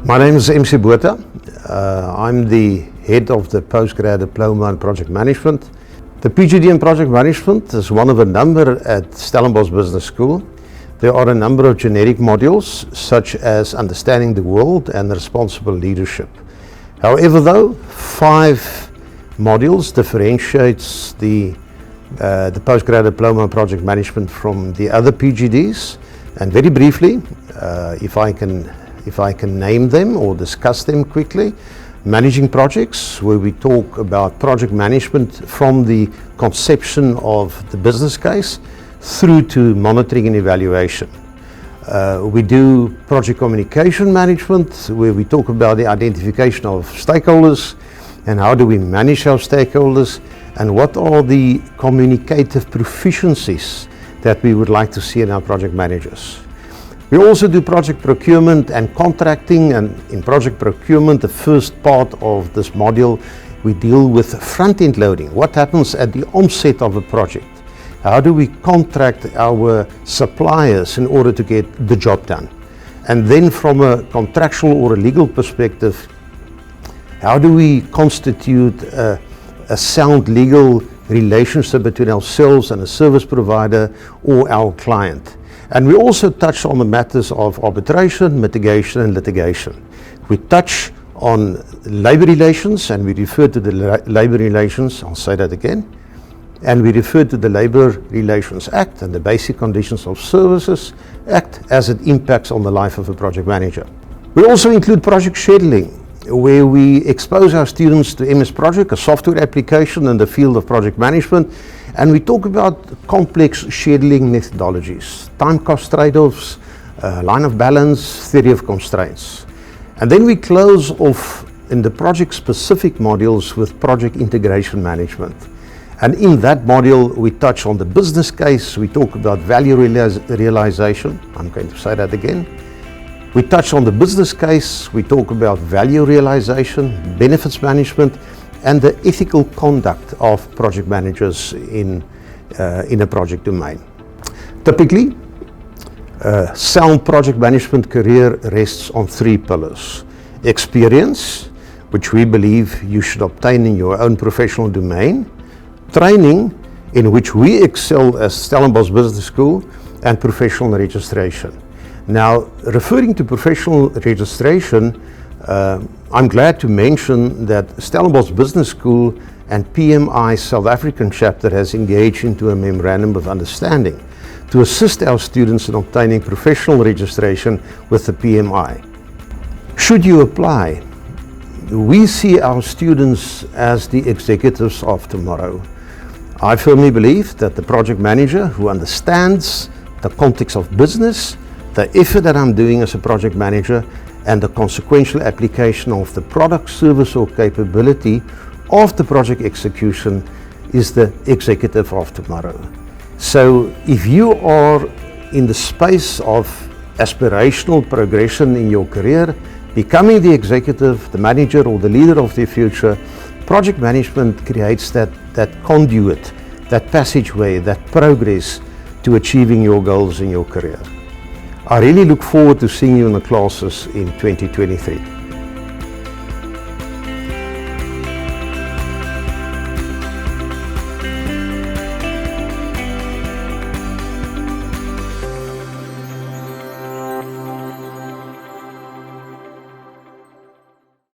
My name is MC Botha. I'm the head of the Postgrad Diploma in Project Management. The PGDip in Project Management is one of a number at Stellenbosch Business School. There are a number of generic modules such as Understanding the World and Responsible Leadership. However though, 5 modules differentiates the Postgrad Diploma in Project Management from the other PGDs. And very briefly, if I can name them or discuss them quickly. Managing projects, where we talk about project management from the conception of the business case through to monitoring and evaluation. We do project communication management, where we talk about the identification of stakeholders and how do we manage our stakeholders and what are the communicative proficiencies that we would like to see in our project managers. We also do project procurement and contracting, and in project procurement, the first part of this module, we deal with front-end loading. What happens at the onset of a project? How do we contract our suppliers in order to get the job done? And then from a contractual or a legal perspective, how do we constitute a sound legal relationship between ourselves and a service provider or our client? And we also touch on the matters of arbitration, mitigation and litigation. We touch on labor relations, and we refer to the labor relations, I'll say that again, and we refer to the Labor Relations Act and the Basic Conditions of Services Act as it impacts on the life of a project manager. We also include project scheduling, where we expose our students to MS Project, a software application in the field of project management, and we talk about complex scheduling methodologies, time cost trade-offs, line of balance, theory of constraints. And then we close off in the project specific modules with project integration management. And in that module we touch on the business case, we talk about value realization, I'm going to say that again. We touch on the business case, we talk about value realization, benefits management, and the ethical conduct of project managers in a project domain. Typically, a sound project management career rests on 3 pillars. Experience, which we believe you should obtain in your own professional domain. Training, in which we excel as Stellenbosch Business School, and professional registration. Now, referring to professional registration, I'm glad to mention that Stellenbosch Business School and PMI South African chapter has engaged into a memorandum of understanding to assist our students in obtaining professional registration with the PMI. Should you apply, we see our students as the executives of tomorrow. I firmly believe that the project manager who understands the context of business, the effort that I'm doing as a project manager, and the consequential application of the product, service or capability of the project execution is the executive of tomorrow. So if you are in the space of aspirational progression in your career, becoming the executive, the manager or the leader of the future, project management creates that conduit, that passageway, that progress to achieving your goals in your career. I really look forward to seeing you in the classes in 2023.